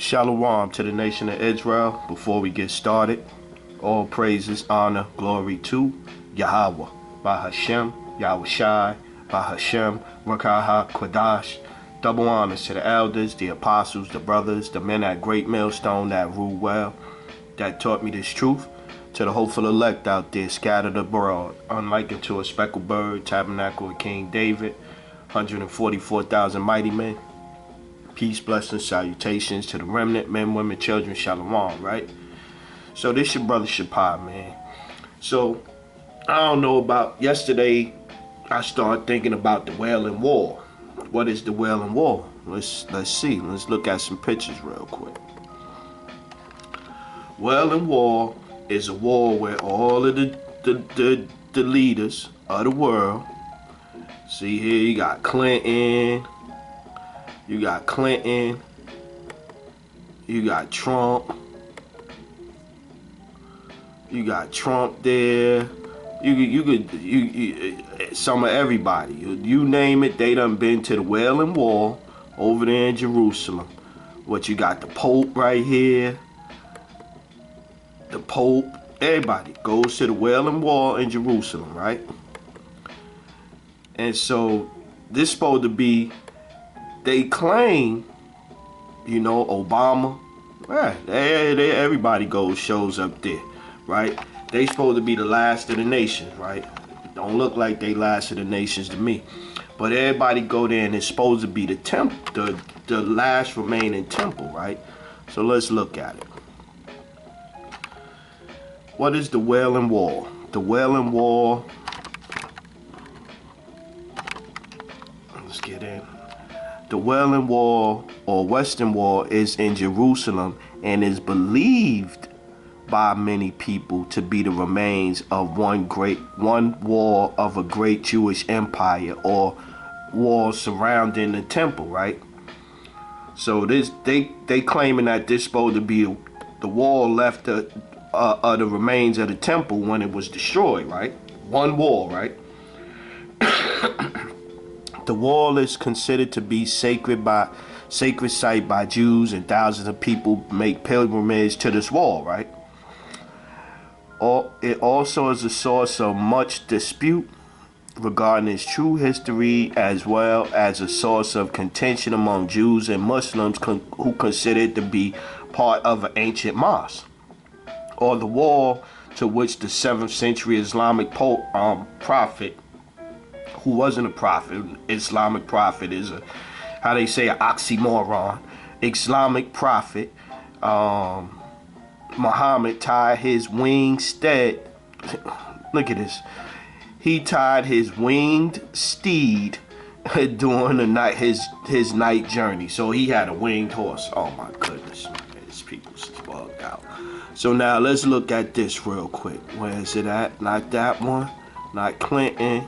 Shalom to the nation of Israel. Before we get started, all praises, honor, glory to Yahweh, by Hashem, Yahweh Shai, by Hashem, Rakaha Kwadash. Double honors to the elders, the apostles, the brothers, the men at Great Millstone that rule well, that taught me this truth. To the hopeful elect out there scattered abroad, unlike unto a speckled bird, tabernacle of King David, 144,000 mighty men. Peace, blessings, salutations to the remnant, men, women, children, shalom, right? So this your brother Shapai, man. So, I don't know about yesterday, I started thinking about the Wailing Wall. What is the Wailing Wall? Let's see. Let's look at some pictures real quick. Wailing Wall is a wall where all of the leaders of the world, see here, you got Clinton, you got Trump, you got Trump there, you some of everybody, you name it, they done been to the Wailing Wall over there in Jerusalem. What you got, the Pope right here, the Pope, everybody goes to the Wailing Wall in Jerusalem, right? And so this supposed to be, they claim, you know, Obama, right? Everybody shows up there, right? They supposed to be the last of the nations, right? Don't look like they last of the nations to me. But everybody go there and it's supposed to be the temple, the last remaining temple, right? So let's look at it. What is the Wailing Wall? The Wailing Wall, let's get in. The Wailing Wall or Western Wall is in Jerusalem and is believed by many people to be the remains of one wall of a great Jewish empire or wall surrounding the temple, right? So they claiming that this supposed to be the wall left of the remains of the temple when it was destroyed, right? One wall, right? The wall is considered to be sacred site by Jews, and thousands of people make pilgrimage to this wall, right? It also is a source of much dispute regarding its true history, as well as a source of contention among Jews and Muslims who consider it to be part of an ancient mosque, or the wall to which the 7th century Islamic prophet, who wasn't a prophet, Islamic prophet is an oxymoron, Islamic prophet, Muhammad tied his winged steed, look at this, he tied his winged steed during the night, his night journey. So he had a winged horse. Oh my goodness, man, these people's bugged out. So now let's look at this real quick. Where is it at? Not that one, not Clinton.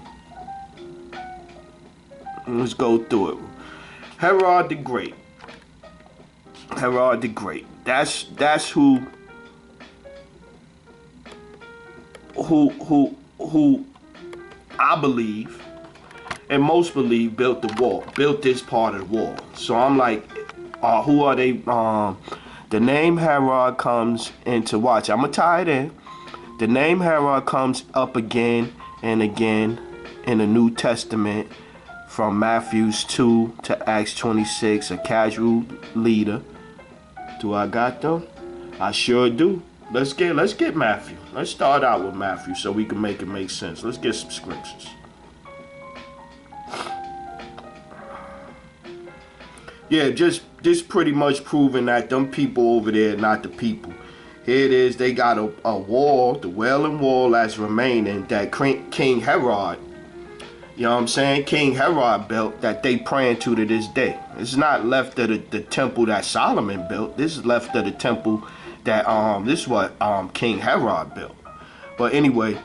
Let's go through it. Herod the Great. Herod the Great. That's who I believe, and most believe, built the wall, built this part of the wall. So I'm like, who are they? The name Herod comes into, watch, I'm gonna tie it in. The name Herod comes up again and again in the New Testament, from Matthew 2 to Acts 26, a casual leader. Do I got them? I sure do. Let's get Matthew. Let's start out with Matthew so we can make it make sense. Let's get some scriptures. Yeah, just pretty much proving that them people over there are not the people. Here it is. They got a wall, the Wailing Wall, that's remaining, that King Herod, you know what I'm saying, King Herod built, that they praying to this day. It's not left of the temple that Solomon built. This is left of the temple that this is what King Herod built. But anyway,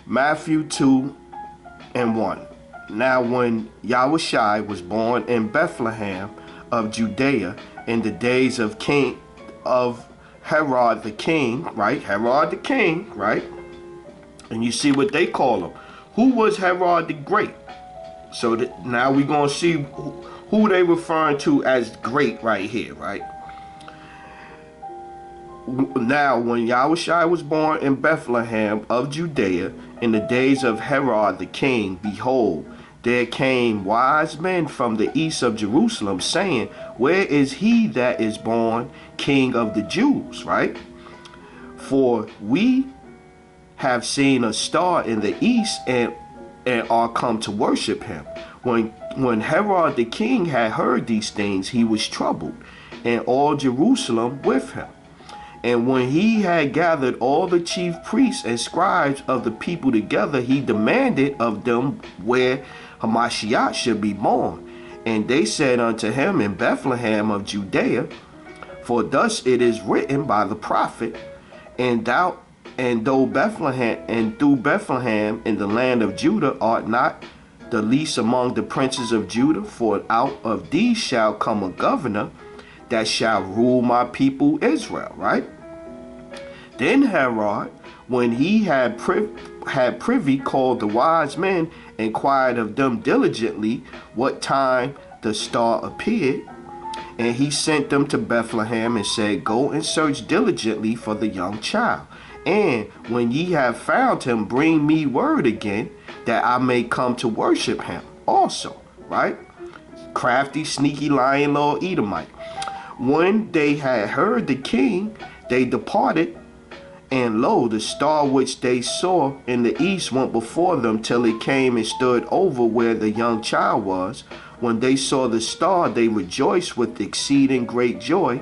Matthew 2:1. Now when Yahushua was born in Bethlehem of Judea in the days of Herod the king, right? Herod the king, right? And you see what they call him. Who was Herod the Great? So now we're going to see who they referring to as great right here, right? Now, when Yahushua was born in Bethlehem of Judea, in the days of Herod the king, behold, there came wise men from the east of Jerusalem, saying, where is he that is born King of the Jews? Right? For we have seen a star in the east and are come to worship him. When Herod the king had heard these things, he was troubled, and all Jerusalem with him. And when he had gathered all the chief priests and scribes of the people together, he demanded of them where Hamashiach should be born. And they said unto him, in Bethlehem of Judea, for thus it is written by the prophet, through Bethlehem in the land of Judah art not the least among the princes of Judah, for out of thee shall come a governor that shall rule my people Israel. Right? Then Herod, when he had privy called the wise men, inquired of them diligently what time the star appeared. And he sent them to Bethlehem and said, go and search diligently for the young child. And when ye have found him, bring me word again, that I may come to worship him also. Right? Crafty, sneaky, lying little Edomite. When they had heard the king, they departed. And lo, the star which they saw in the east went before them till it came and stood over where the young child was. When they saw the star, they rejoiced with exceeding great joy.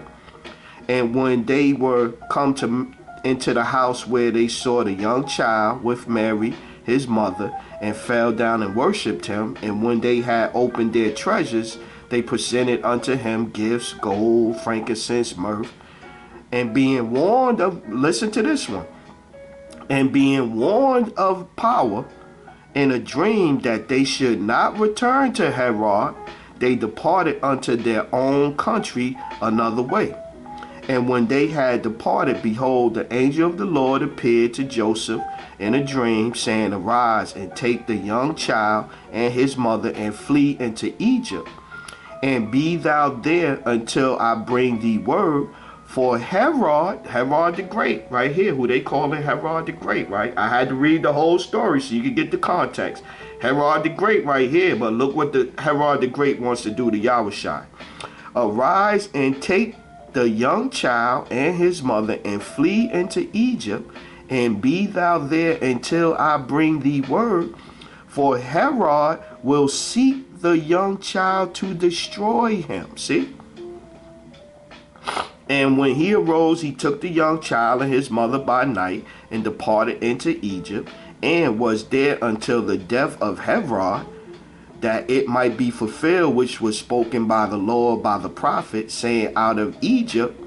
And when they were come into the house where they saw the young child with Mary, his mother, and fell down and worshipped him. And when they had opened their treasures, they presented unto him gifts, gold, frankincense, myrrh. And being warned of, listen to this one, and being warned of power in a dream that they should not return to Herod, they departed unto their own country another way. And when they had departed, behold, the angel of the Lord appeared to Joseph in a dream, saying, arise and take the young child and his mother and flee into Egypt, and be thou there until I bring thee word. For Herod the Great, right here, who they calling Herod the Great, right? I had to read the whole story so you could get the context. Herod the Great right here, but look what the Herod the Great wants to do to Yahushua. Arise and take the young child and his mother and flee into Egypt, and be thou there until I bring thee word. For Herod will seek the young child to destroy him. See? And when he arose, he took the young child and his mother by night and departed into Egypt, and was there until the death of Herod, that it might be fulfilled which was spoken by the Lord by the prophet, saying, out of Egypt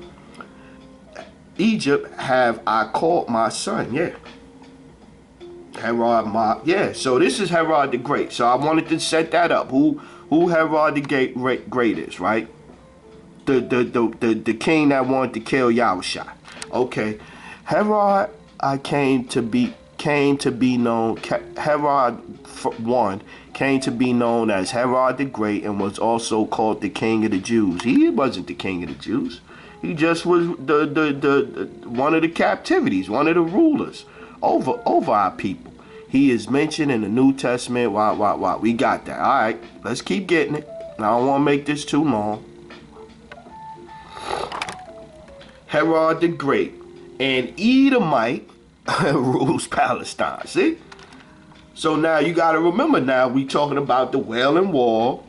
have I called my son. Yeah. So this is Herod the Great. So I wanted to set that up. Who Herod the Great is, right? The king that wanted to kill Yahushua. Okay. Herod came to be known. Herod I came to be known as Herod the Great, and was also called the King of the Jews. He wasn't the King of the Jews. He just was the one of the captivities, one of the rulers over our people. He is mentioned in the New Testament. Wow. We got that. All right, let's keep getting it. I don't want to make this too long. Herod the Great, an Edomite, rules Palestine. See? So now you got to remember, now we talking about the Wailing Wall.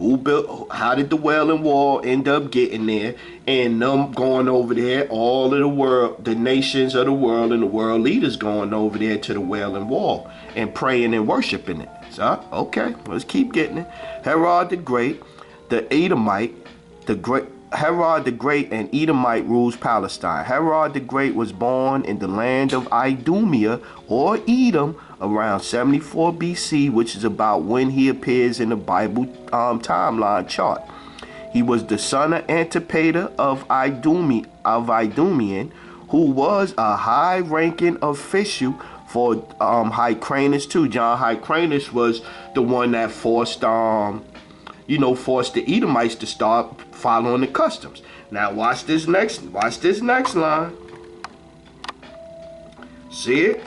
How did the Wailing Wall end up getting there? And them going over there, all of the world, the nations of the world and the world leaders going over there to the Wailing Wall and praying and worshiping it. So, okay, let's keep getting it. Herod the Great, the Edomite, Herod the Great, and Edomite rules Palestine. Herod the Great was born in the land of Idumea or Edom around 74 BC, which is about when he appears in the Bible timeline chart. He was the son of Antipater of Idumean, who was a high-ranking official for Hyrcanus too. John Hyrcanus was the one that forced the Edomites to start following the customs. Now watch this next line. See it?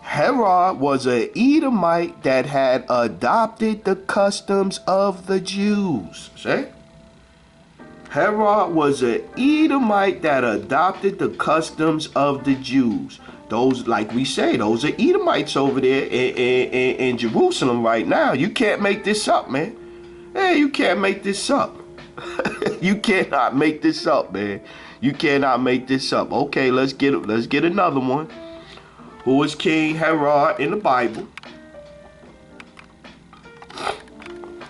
Herod was an Edomite that had adopted the customs of the Jews. See? Herod was an Edomite that adopted the customs of the Jews. Those, like we say, those are Edomites over there in Jerusalem right now. You can't make this up, man. Hey, you can't make this up. You cannot make this up, man. You cannot make this up. Okay, let's get another one. Who was King Herod in the Bible?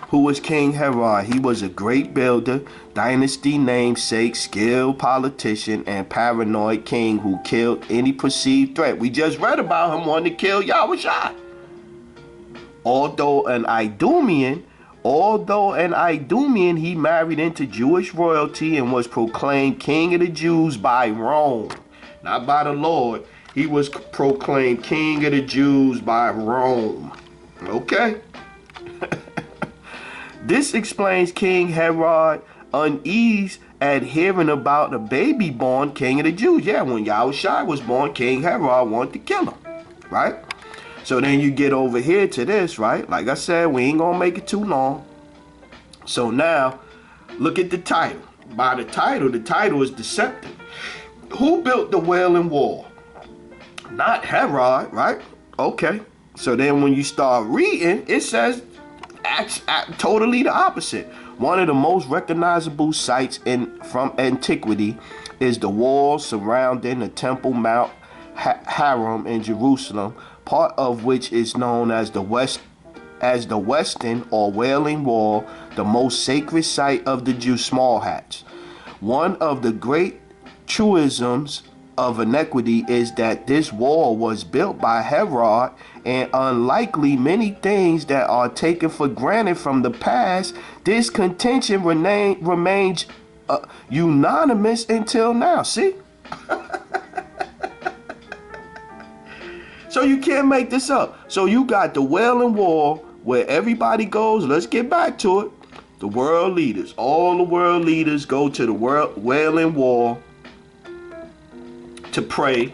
Who was King Herod? He was a great builder, dynasty namesake, skilled politician, and paranoid king who killed any perceived threat. We just read about him wanting to kill Yahushua. Although an Idumean, he married into Jewish royalty and was proclaimed king of the Jews by Rome, not by the Lord. He was proclaimed king of the Jews by Rome. Okay? This explains King Herod unease at hearing about the baby born king of the Jews. Yeah, when Yahushua was born, King Herod wanted to kill him. Right? So then you get over here to this, right? Like I said, we ain't gonna make it too long. So now, look at the title. By the title is deceptive. Who built the Wailing Wall? Not Herod, right? Okay. So then when you start reading, it says totally the opposite. One of the most recognizable sites from antiquity is the wall surrounding the Temple Mount Haram in Jerusalem, part of which is known as the Western or Wailing Wall, the most sacred site of the Jew small hats. One of the great truisms of iniquity is that this wall was built by Herod, and unlikely many things that are taken for granted from the past, this contention remains unanimous until now. See? So you can't make this up. So you got the Wailing Wall where everybody goes. Let's get back to it. The world leaders, all the world leaders go to the Wailing Wall to pray.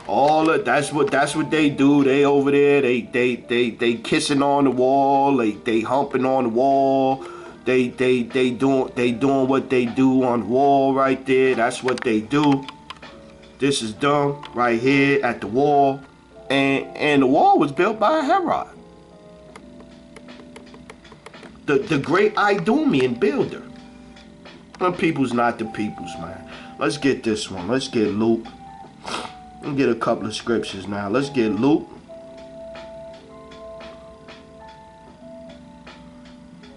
That's what they do. They over there, they kissing on the wall, they humping on the wall, they doing what they do on the wall right there. That's what they do. This is done right here at the wall, and the wall was built by Herod, the great Idumean builder. The people's not the people's, man. Let's get this one. Let's get Luke. Let's get a couple of scriptures now. Let's get Luke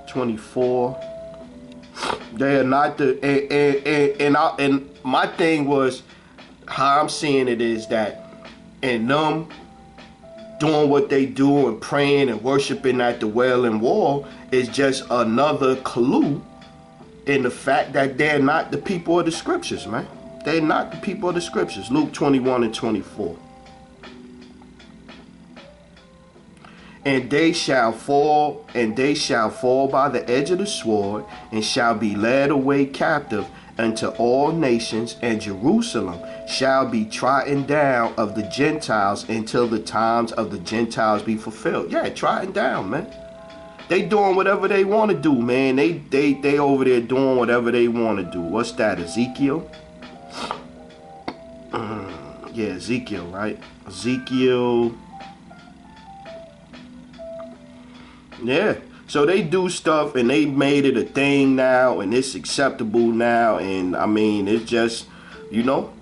24. They are not the and my thing was, how I'm seeing it is that in them doing what they do and praying and worshiping at the Wailing Wall is just another clue in the fact that they're not the people of the scriptures, man. They're not the people of the scriptures. Luke 21 and 24. And they shall fall by the edge of the sword, and shall be led away captive unto all nations, and Jerusalem shall be trodden down of the Gentiles until the times of the Gentiles be fulfilled. Yeah, trodden down, man. They doing whatever they want to do, man. They over there doing whatever they want to do. What's that, Ezekiel? Yeah, Ezekiel, right? Ezekiel. Yeah. So they do stuff and they made it a thing now, and it's acceptable now. And I mean, it's just, you know,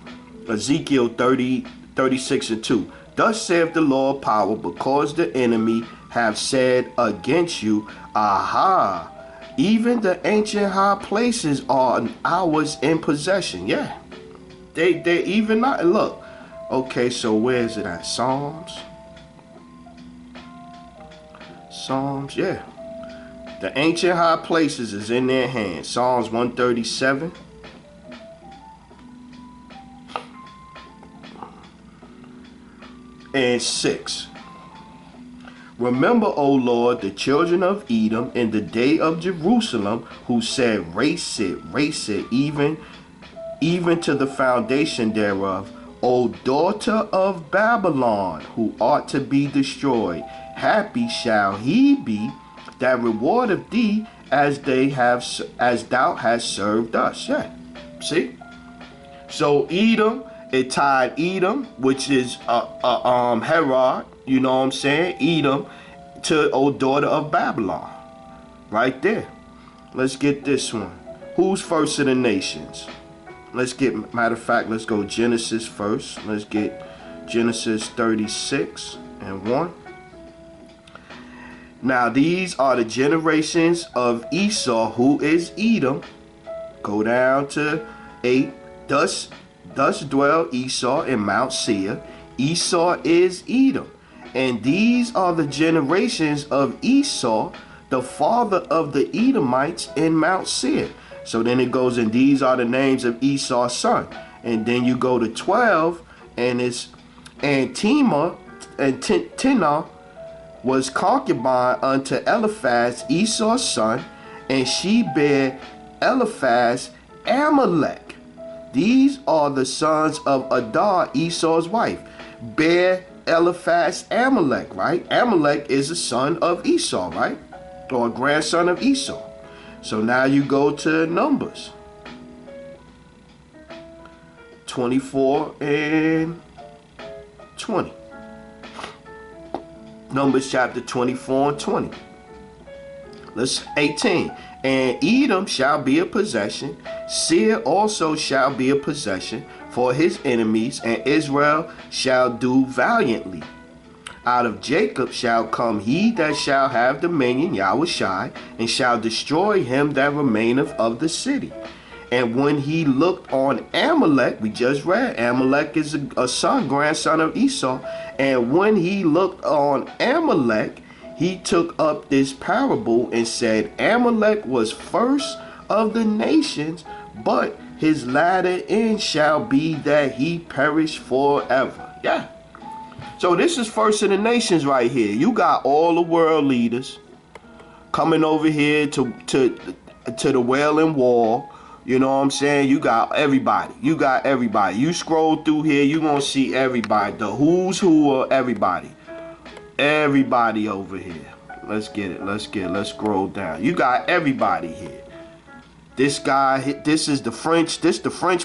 Ezekiel 36 and 2. Thus saith the Lord power, because the enemy have said against you, aha, even the ancient high places are ours in possession. Yeah. They even not, look. Okay, so where is it at? Psalms, yeah. The ancient high places is in their hands. Psalms 137. And 6. Remember, O Lord, the children of Edom in the day of Jerusalem, who said, race it, even to the foundation thereof. O daughter of Babylon, who ought to be destroyed, happy shall he be that rewardeth thee as thou hast served us. Yeah. See? So Edom, it tied Edom, which is Herod, you know what I'm saying? Edom to O daughter of Babylon. Right there. Let's get this one. Who's first of the nations? Let's get, matter of fact, let's go Genesis first. Let's get Genesis 36 and 1. Now these are the generations of Esau, who is Edom. Go down to 8. Thus dwell Esau in Mount Seir. Esau is Edom. And these are the generations of Esau, the father of the Edomites in Mount Seir. So then it goes, and these are the names of Esau's son. And then you go to 12, and it's, and Timah and Tinah was concubine unto Eliphaz, Esau's son, and she bare Eliphaz Amalek. These are the sons of Adah, Esau's wife. Bear Eliphaz Amalek, right? Amalek is a son of Esau, right? Or a grandson of Esau. So now you go to Numbers 24 and 20. Numbers chapter 24 and 20. Let's 18. And Edom shall be a possession, Seir also shall be a possession for his enemies, and Israel shall do valiantly. Out of Jacob shall come he that shall have dominion, Yahushai, and shall destroy him that remaineth of the city. And when he looked on Amalek, we just read, Amalek is a son, grandson of Esau. And when he looked on Amalek, he took up this parable and said, Amalek was first of the nations, but his latter end shall be that he perish forever. Yeah. So this is first of the nations right here. You got all the world leaders coming over here to the Wailing Wall. You know what I'm saying? You got everybody. You got everybody. You scroll through here, you're going to see everybody. The who's who of everybody. Everybody over here. Let's get it. Let's scroll down. You got everybody here. This guy, this is the French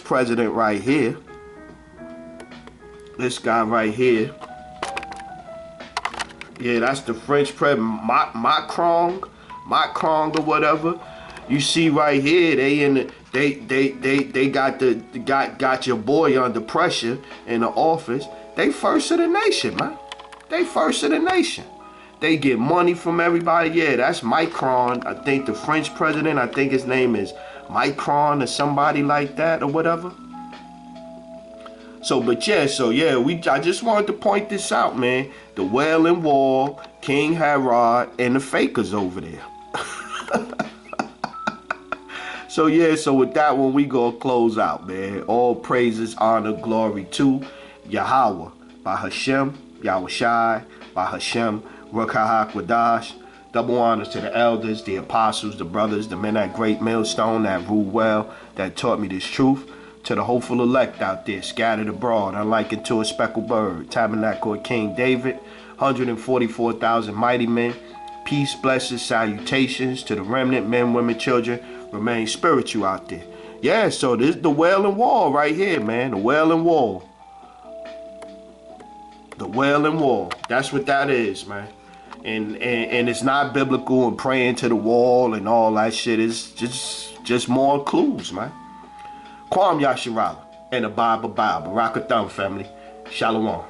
president right here. This guy right here. Yeah, that's the French president, Macron or whatever. You see right here, they got your boy under pressure in the office. They first of the nation, man. They first of the nation. They get money from everybody. Yeah, that's Macron. I think the French president, I think his name is Macron or somebody like that or whatever. I just wanted to point this out, man. The Wailing Wall, King Herod, and the fakers over there. So with that one, we gonna close out, man. All praises, honor, glory to Yahweh, by Hashem, Yahushai, by Hashem, Ruach HaKodesh. Double honors to the elders, the apostles, the brothers, the men at Great Millstone that ruled well, that taught me this truth. To the hopeful elect out there, scattered abroad, unlike unto a speckled bird, tabernacle of King David, 144,000 mighty men. Peace, blessings, salutations to the remnant, men, women, children. Remain spiritual out there. Yeah, so this is the Wailing Wall right here, man. The Wailing Wall. The Wailing Wall. That's what that is, man. And it's not biblical and praying to the wall and all that shit. It's just more clues, man. Kwam Yasharala and the Bible. Rock a thumb, family. Shalom.